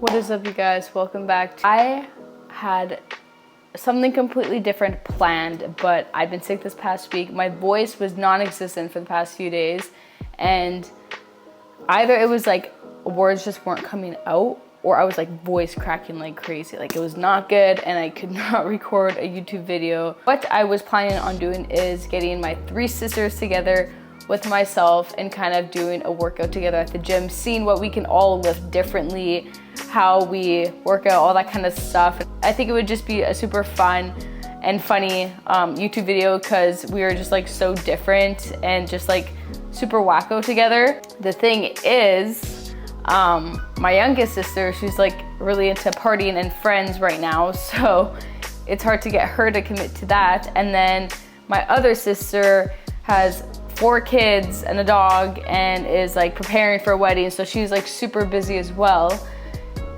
What is up, you guys? Welcome back. I had something completely different planned, but I've been sick this past week. My voice was non-existent for the past few days, and either it was like words just weren't coming out, or I was like voice cracking like crazy. Like it was not good, and I could not record a YouTube video. What I was planning on doing is getting my three sisters together with myself and kind of doing a workout together at the gym, seeing what we can all lift differently, how we work out, all that kind of stuff. I think it would just be a super fun and funny YouTube video because we are just like so different and just like super wacko together. The thing is, my youngest sister, she's like really into partying and friends right now, so it's hard to get her to commit to that. And then my other sister has 4 kids and a dog and is like preparing for a wedding, so she's like super busy as well.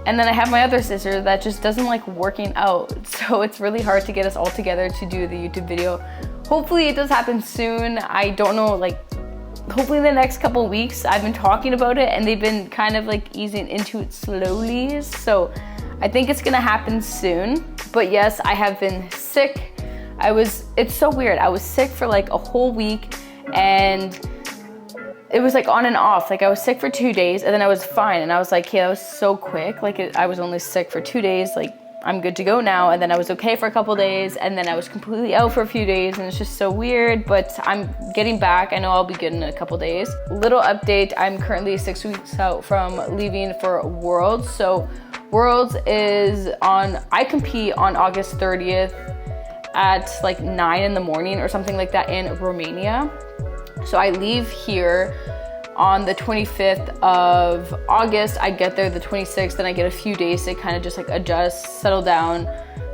And then I have my other sister that just doesn't like working out, so it's really hard to get us all together to do the YouTube video. Hopefully it does happen soon. I don't know, like hopefully in the next couple weeks. I've been talking about it and they've been kind of like easing into it slowly, so I think it's gonna happen soon. But yes, I have been sick. It's so weird. I was sick for like a whole week, and it was like on and off. Like I was sick for 2 days and then I was fine, and I was like, okay, that was so quick. Like I was only sick for 2 days, like I'm good to go now. And then I was okay for a couple days, and then I was completely out for a few days, and it's just so weird, but I'm getting back. I know I'll be good in a couple days. Little update, I'm currently 6 weeks out from leaving for Worlds. So Worlds is I compete on August 30th at like 9 in the morning or something like that in Romania. So I leave here on the 25th of August. I get there the 26th, and I get a few days to kind of just like adjust, settle down,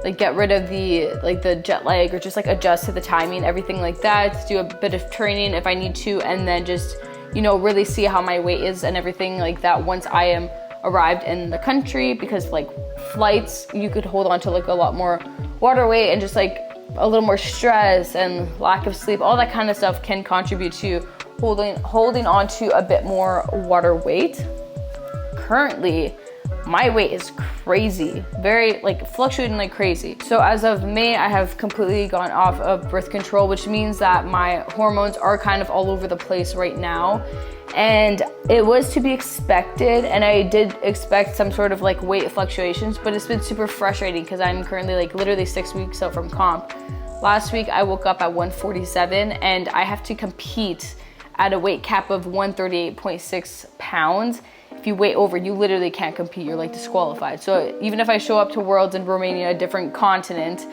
like get rid of the jet lag, or just like adjust to the timing, everything like that, do a bit of training if I need to, and then just, you know, really see how my weight is and everything like that once I am arrived in the country. Because like flights, you could hold on to like a lot more water weight, and just like a little more stress and lack of sleep, all that kind of stuff can contribute to holding on to a bit more water weight. Currently, my weight is crazy, very like fluctuating like crazy. So as of May, I have completely gone off of birth control, which means that my hormones are kind of all over the place right now. And it was to be expected, and I did expect some sort of like weight fluctuations, but it's been super frustrating because I'm currently like literally 6 weeks out from comp. Last week I woke up at 147, and I have to compete at a weight cap of 138.6 pounds. If you weigh over, you literally can't compete, you're like disqualified. So even if I show up to Worlds in Romania, a different continent,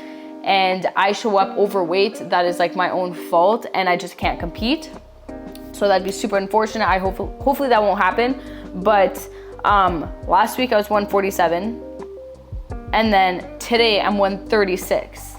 and I show up overweight, that is like my own fault, and I just can't compete. So that'd be super unfortunate. Hopefully that won't happen. But last week I was 147, and then today I'm 136.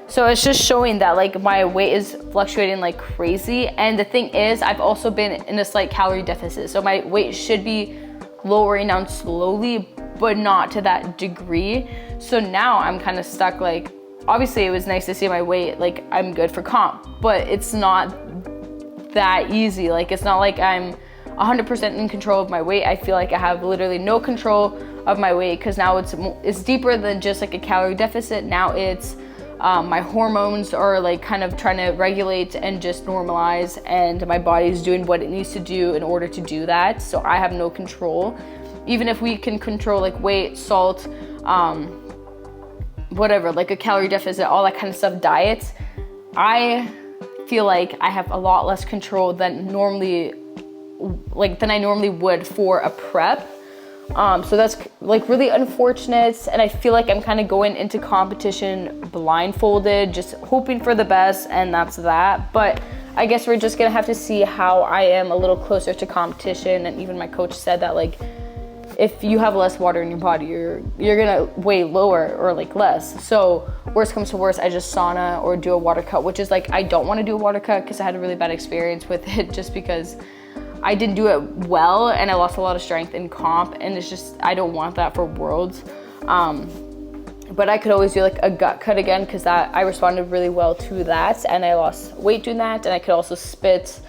So it's just showing that like my weight is fluctuating like crazy. And the thing is, I've also been in a slight calorie deficit. So my weight should be lowering down slowly, but not to that degree. So now I'm kind of stuck. Like, obviously it was nice to see my weight, like I'm good for comp, but it's not that easy. Like it's not like I'm 100% in control of my weight. I feel like I have literally no control of my weight, because now it's deeper than just like a calorie deficit. Now it's my hormones are like kind of trying to regulate and just normalize, and my body's doing what it needs to do in order to do that. So I have no control. Even if we can control like weight, salt, whatever, like a calorie deficit, all that kind of stuff, diets, I feel like I have a lot less control than I normally would for a prep. So that's like really unfortunate, and I feel like I'm kind of going into competition blindfolded, just hoping for the best, and that's that. But I guess we're just gonna have to see how I am a little closer to competition. And even my coach said that like if you have less water in your body, you're gonna weigh lower or like less. So worst comes to worst, I just sauna or do a water cut, which is like, I don't want to do a water cut because I had a really bad experience with it, just because I didn't do it well and I lost a lot of strength in comp, and it's just, I don't want that for Worlds. But I could always do like a gut cut again, because I responded really well to that, and I lost weight doing that, and I could also spit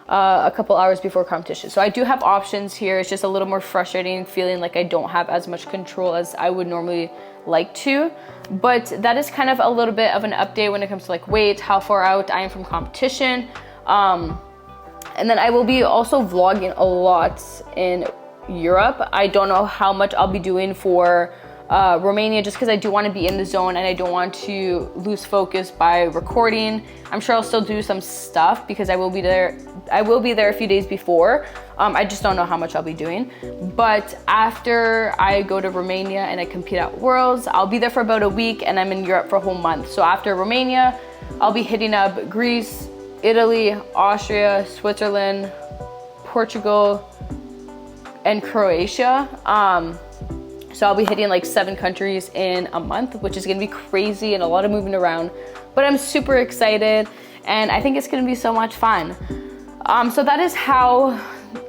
a couple hours before competition. So I do have options here. It's just a little more frustrating feeling like I don't have as much control as I would normally like to. But that is kind of a little bit of an update when it comes to like weight, how far out I am from competition. And then I will be also vlogging a lot in Europe. I don't know how much I'll be doing for Romania, just because I do want to be in the zone and I don't want to lose focus by recording. I'm sure I'll still do some stuff because I will be there a few days before. I just don't know how much I'll be doing. But after I go to Romania and I compete at Worlds, I'll be there for about a week and I'm in Europe for a whole month. So after Romania, I'll be hitting up Greece, Italy, Austria, Switzerland, Portugal, and Croatia. So I'll be hitting like 7 countries in a month, which is gonna be crazy and a lot of moving around. But I'm super excited and I think it's gonna be so much fun. So that is how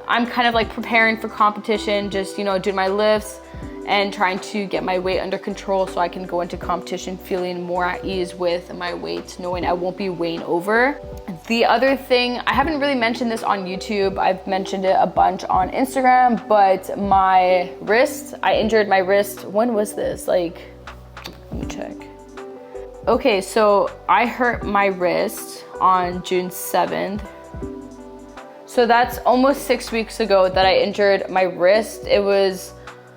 I'm kind of like preparing for competition, just, you know, doing my lifts and trying to get my weight under control so I can go into competition feeling more at ease with my weight, knowing I won't be weighing over. The other thing, I haven't really mentioned this on YouTube, I've mentioned it a bunch on Instagram, but my wrist, I injured my wrist. When was this? Like, let me check. Okay, so I hurt my wrist on June 7th. So that's almost 6 weeks ago that I injured my wrist. I was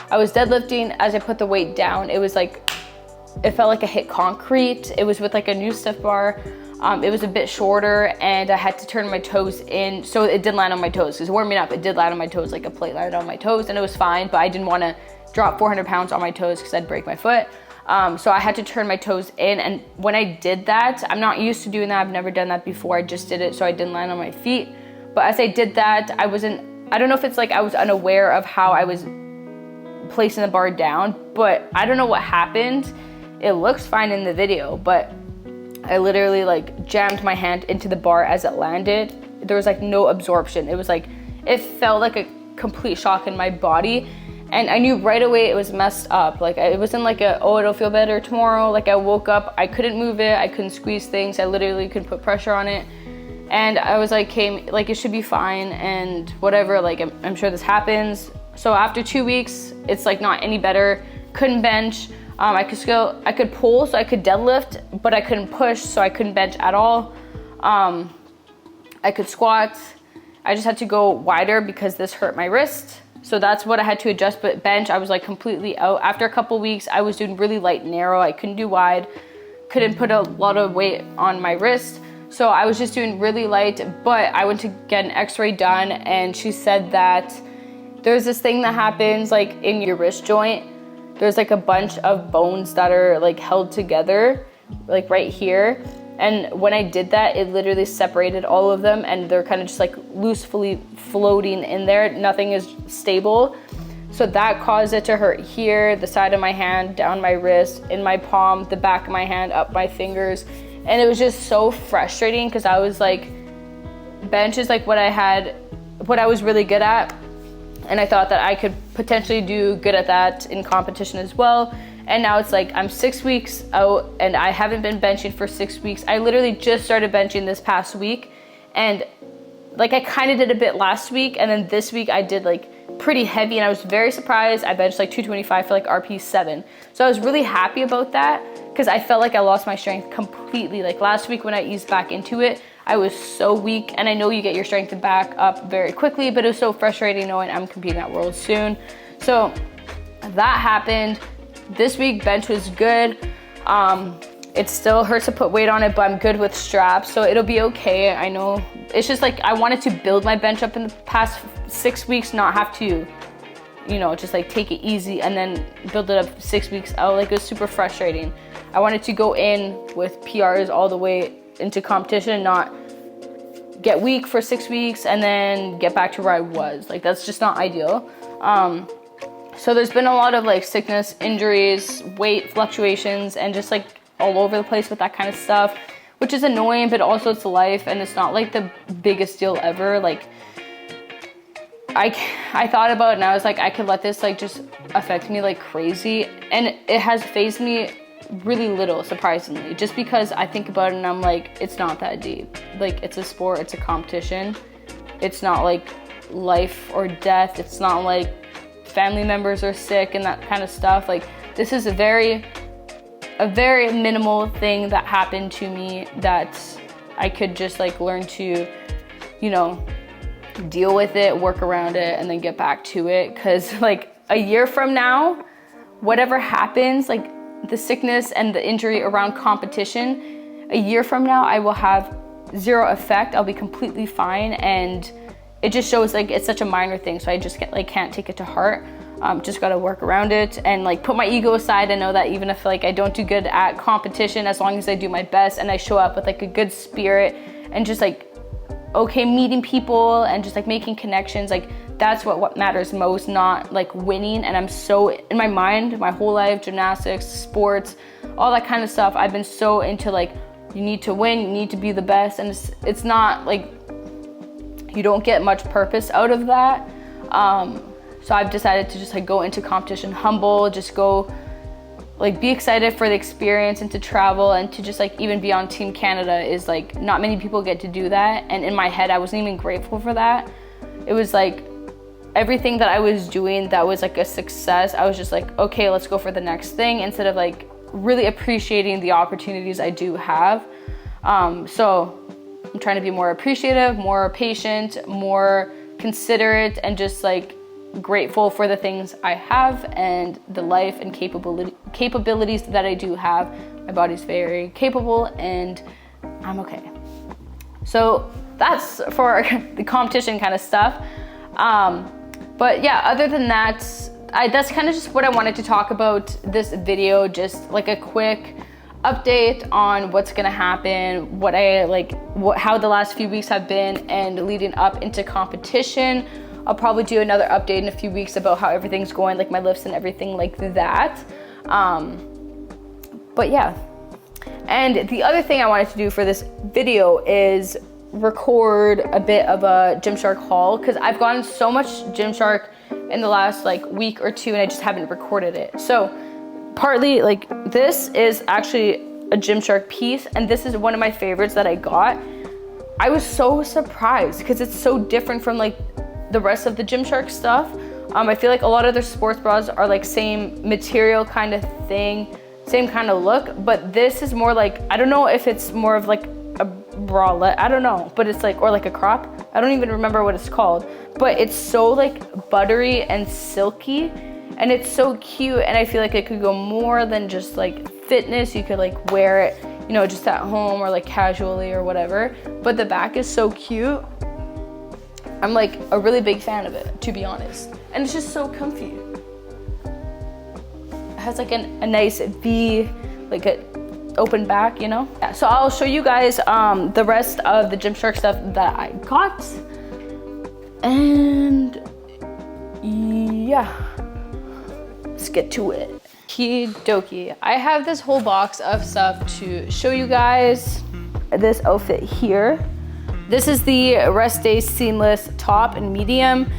deadlifting. As I put the weight down, it was like, it felt like I hit concrete. It was with like a new stiff bar. It was a bit shorter and I had to turn my toes in. So it did land on my toes, because warming up, it did land on my toes, like a plate landed on my toes, and it was fine, but I didn't want to drop 400 pounds on my toes because I'd break my foot. So I had to turn my toes in, and when I did that, I'm not used to doing that. I've never done that before. I just did it so I didn't land on my feet. But as I did that, I don't know if it's like I was unaware of how I was placing the bar down, but I don't know what happened. It looks fine in the video, but I literally like jammed my hand into the bar as it landed. There was like no absorption. It was like, it felt like a complete shock in my body. And I knew right away it was messed up. Like it wasn't like oh, it'll feel better tomorrow. Like I woke up, I couldn't move it. I couldn't squeeze things. I literally couldn't put pressure on it. And I was like, hey, like it should be fine and whatever. Like I'm sure this happens. So after 2 weeks, it's like not any better. Couldn't bench. I could pull, so I could deadlift, but I couldn't push, so I couldn't bench at all. I could squat. I just had to go wider because this hurt my wrist. So that's what I had to adjust, but bench, I was like completely out. After a couple weeks, I was doing really light narrow. I couldn't do wide, couldn't put a lot of weight on my wrist. So I was just doing really light, but I went to get an x-ray done and she said that there's this thing that happens like in your wrist joint. There's like a bunch of bones that are like held together, like right here. And when I did that, it literally separated all of them and they're kind of just like loosely floating in there. Nothing is stable. So that caused it to hurt here, the side of my hand, down my wrist, in my palm, the back of my hand, up my fingers. And it was just so frustrating because I was like, bench is like what I was really good at. And I thought that I could potentially do good at that in competition as well. And now it's like I'm 6 weeks out and I haven't been benching for 6 weeks. I literally just started benching this past week. And like I kind of did a bit last week. And then this week I did like pretty heavy and I was very surprised. I benched like 225 for like RP 7. So I was really happy about that because I felt like I lost my strength completely. Like last week when I eased back into it, I was so weak, and I know you get your strength back up very quickly, but it was so frustrating knowing I'm competing at Worlds soon. So that happened. This week bench was good. It still hurts to put weight on it, but I'm good with straps, so it'll be okay. I know it's just like I wanted to build my bench up in the past 6 weeks, not have to, you know, just like take it easy and then build it up 6 weeks out. Like it was super frustrating. I wanted to go in with PRs all the way into competition, not get weak for 6 weeks and then get back to where I was. Like that's just not ideal. So there's been a lot of like sickness, injuries, weight fluctuations, and just like all over the place with that kind of stuff, which is annoying, but also it's life and it's not like the biggest deal ever. Like I thought about it and I was like, I could let this like just affect me like crazy, and it has fazed me really little, surprisingly, just because I think about it and I'm like, it's not that deep. Like it's a sport, it's a competition. It's not like life or death. It's not like family members are sick and that kind of stuff. Like, this is a very minimal thing that happened to me that I could just like learn to, you know, deal with it, work around it, and then get back to it. Because like a year from now, whatever happens, like the sickness and the injury around competition, a year from now, I will have zero effect. I'll be completely fine. And it just shows like it's such a minor thing. So I just can't take it to heart. Just gotta work around it and like put my ego aside and know that even if like I don't do good at competition, as long as I do my best and I show up with like a good spirit and just like, okay, meeting people and just like making connections, like that's what matters most, not like winning. And I'm so in my mind, my whole life, gymnastics, sports, all that kind of stuff, I've been so into like, you need to win, you need to be the best. And it's not like, you don't get much purpose out of that. So I've decided to just like go into competition humble, just go like be excited for the experience and to travel and to just like even be on Team Canada is like, not many people get to do that. And in my head, I wasn't even grateful for that. It was like everything that I was doing that was like a success, I was just like, okay, let's go for the next thing, instead of like really appreciating the opportunities I do have. So I'm trying to be more appreciative, more patient, more considerate, and just like grateful for the things I have and the life and capabilities that I do have. My body's very capable and I'm okay. So that's for the competition kind of stuff. But yeah, other than that, that's kind of just what I wanted to talk about this video, just like a quick update on what's gonna happen, how the last few weeks have been and leading up into competition. I'll probably do another update in a few weeks about how everything's going, like my lifts and everything like that. But yeah. And the other thing I wanted to do for this video is record a bit of a Gymshark haul, because I've gotten so much Gymshark in the last like week or two and I just haven't recorded it. So partly like this is actually a Gymshark piece, and this is one of my favorites that I got. I was so surprised because it's so different from like the rest of the Gymshark stuff. I feel like a lot of their sports bras are like same material kind of thing, same kind of look, but this is more like, I don't know if it's more of like a bralette, I don't know, but it's like, or like a crop, I don't even remember what it's called, but it's so like buttery and silky and it's so cute. And I feel like it could go more than just like fitness. You could like wear it, you know, just at home or like casually or whatever, but the back is so cute. I'm like a really big fan of it, to be honest. And it's just so comfy. It has like a nice V, like a open back, you know? Yeah, so I'll show you guys the rest of the Gymshark stuff that I got. And yeah, let's get to it. Okie dokie. I have this whole box of stuff to show you guys. This outfit here. This is the Rest Day Seamless top in medium.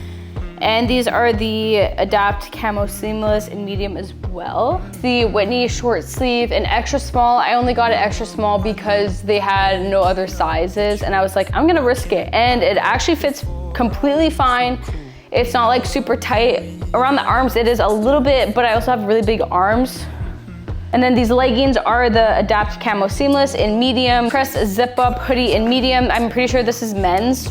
And these are the Adapt Camo Seamless in medium as well. The Whitney short sleeve in extra small. I only got it extra small because they had no other sizes. And I was like, I'm gonna risk it. And it actually fits completely fine. It's not like super tight. Around the arms it is a little bit, but I also have really big arms. And then these leggings are the Adapt Camo Seamless in medium. Crest zip up hoodie in medium. I'm pretty sure this is men's,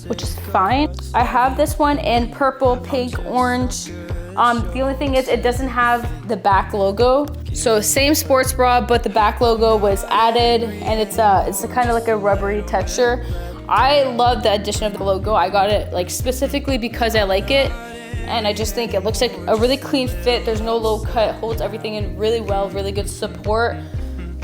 which is fine. I have this one in purple, pink, orange. The only thing is it doesn't have the back logo. So same sports bra, but the back logo was added and it's a kind of like a rubbery texture. I love the addition of the logo. I got it like specifically because I like it. And I just think it looks like a really clean fit. There's no low cut, holds everything in really well, really good support.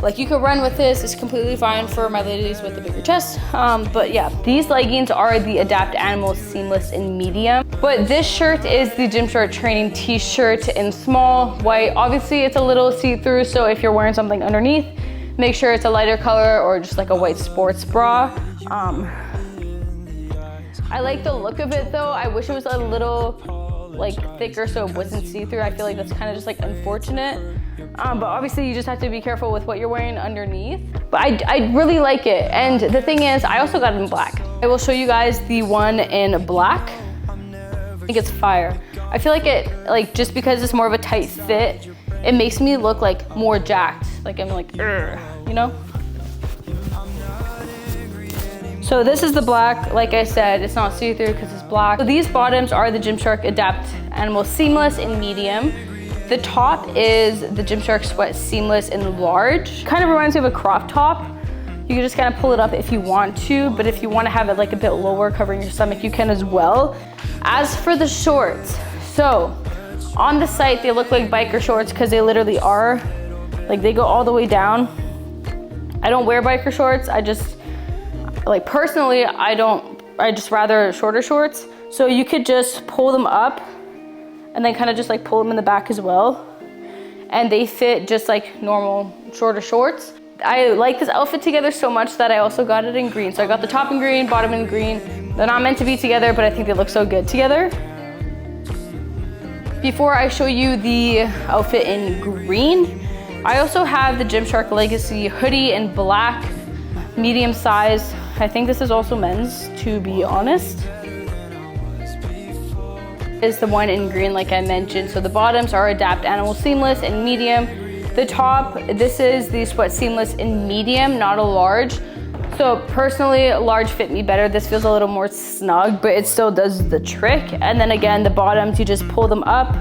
Like you could run with this, it's completely fine for my ladies with the bigger chest. But yeah, these leggings are the Adapt Animal Seamless in medium. But this shirt is the Gymshark training t-shirt in small, white. Obviously it's a little see-through, so if you're wearing something underneath, make sure it's a lighter color or just like a white sports bra. I like the look of it though. I wish it was a little like thicker so it wasn't see-through. I feel like that's kind of just like unfortunate. But obviously you just have to be careful with what you're wearing underneath. But I really like it. And the thing is, I also got it in black. I will show you guys the one in black. I think it's fire. I feel like it, like, just because it's more of a tight fit, it makes me look like more jacked. Like I'm like, you know? So this is the black. Like I said, it's not see-through because it's black. So these bottoms are the Gymshark Adapt Animal Seamless in medium. The top is the Gymshark Sweat Seamless in large. Kind of reminds me of a crop top. You can just kind of pull it up if you want to, but if you want to have it like a bit lower, covering your stomach, you can as well. As for the shorts, so on the site, they look like biker shorts because they literally are. Like they go all the way down. I don't wear biker shorts. I just, like personally, I just rather shorter shorts. So you could just pull them up and then kind of just like pull them in the back as well. And they fit just like normal shorter shorts. I like this outfit together so much that I also got it in green. So I got the top in green, bottom in green. They're not meant to be together, but I think they look so good together. Before I show you the outfit in green, I also have the Gymshark Legacy hoodie in black, medium size. I think this is also men's, to be honest. Is the one in green like I mentioned. So the bottoms are Adapt Animal Seamless in medium. The top, this is the Sweat Seamless in medium, not a large. So personally, large fit me better. This feels a little more snug, but it still does the trick. And then again, the bottoms, you just pull them up.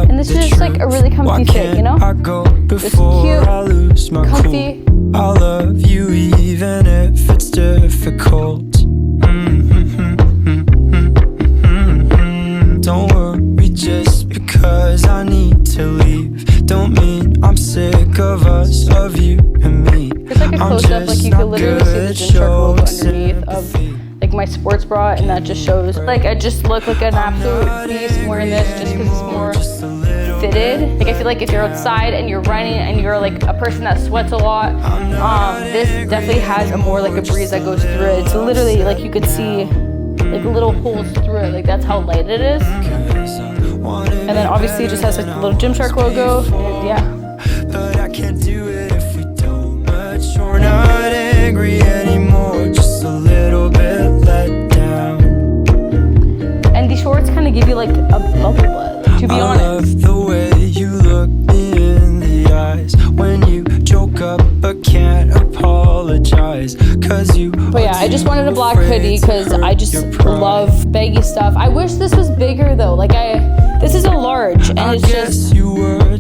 And this is just like a really comfy fit, you know? Just cute, comfy. I love you even if it's difficult. Don't worry just because I need to leave. Don't mean I'm sick of us, of you and me. It's like a close-up, like you could literally see the Gymshark logo underneath of like my sports bra, and that just shows like I just look like an absolute beast wearing this just because it's more fitted. Like I feel like if you're outside and you're running and you're like a person that sweats a lot, this definitely has a more like a breeze that goes through it. It's literally like you could see like little holes through it. Like that's how light it is. And then obviously it just has like the little Gymshark logo, and yeah. But I can't do it if we don't much. We're not angry anymore, just a little bit let down. And these shorts kind of give you like a bubble butt, like, to be honest. I love the way you look me in the eyes when you joke up but can't apologize. Cause you. But yeah, I just wanted a black hoodie because I just love baggy stuff. I wish this was bigger though. Like this is a large and it's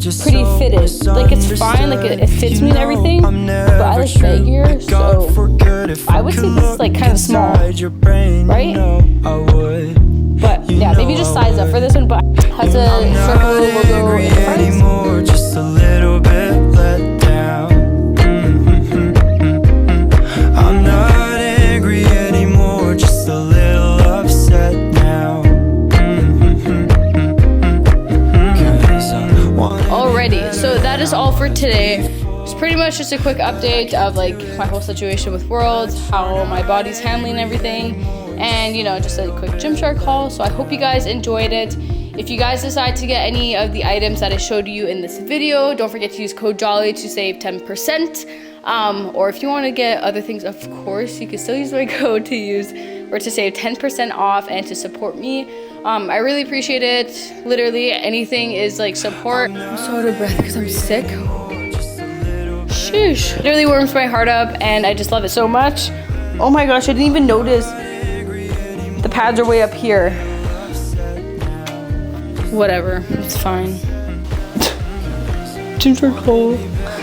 just pretty fitted. Like it's fine, like it fits me and everything, but I like baggier, so I would say this is like kind of small, right? But yeah, maybe just size up for this one, but it has a circle logo in front. Just a little bit let down. I'm not angry anymore, just a little upset now. Alrighty, so that is all for today. It's pretty much just a quick update of like my whole situation with Worlds, how my body's handling everything, and you know, just a quick Gymshark haul. So I hope you guys enjoyed it. If you guys decide to get any of the items that I showed you in this video, don't forget to use code JOLLY to save 10%. Or if you want to get other things, of course, you can still use my code to use or to save 10% off and to support me. I really appreciate it. Literally anything is like support. I'm so out of breath because I'm sick. Sheesh. It really warms my heart up and I just love it so much. Oh my gosh, I didn't even notice the pads are way up here. Whatever, it's fine. Gymshark hole.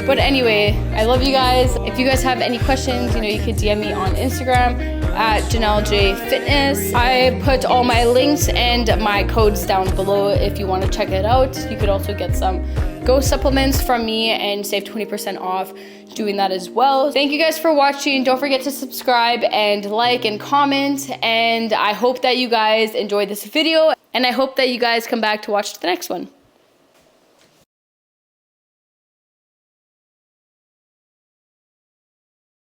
But anyway, I love you guys. If you guys have any questions, you know, you can DM me on Instagram at Janelle J Fitness. I put all my links and my codes down below if you want to check it out. You could also get some Ghost supplements from me and save 20% off doing that as well. Thank you guys for watching. Don't forget to subscribe and like and comment. And I hope that you guys enjoyed this video. And I hope that you guys come back to watch the next one.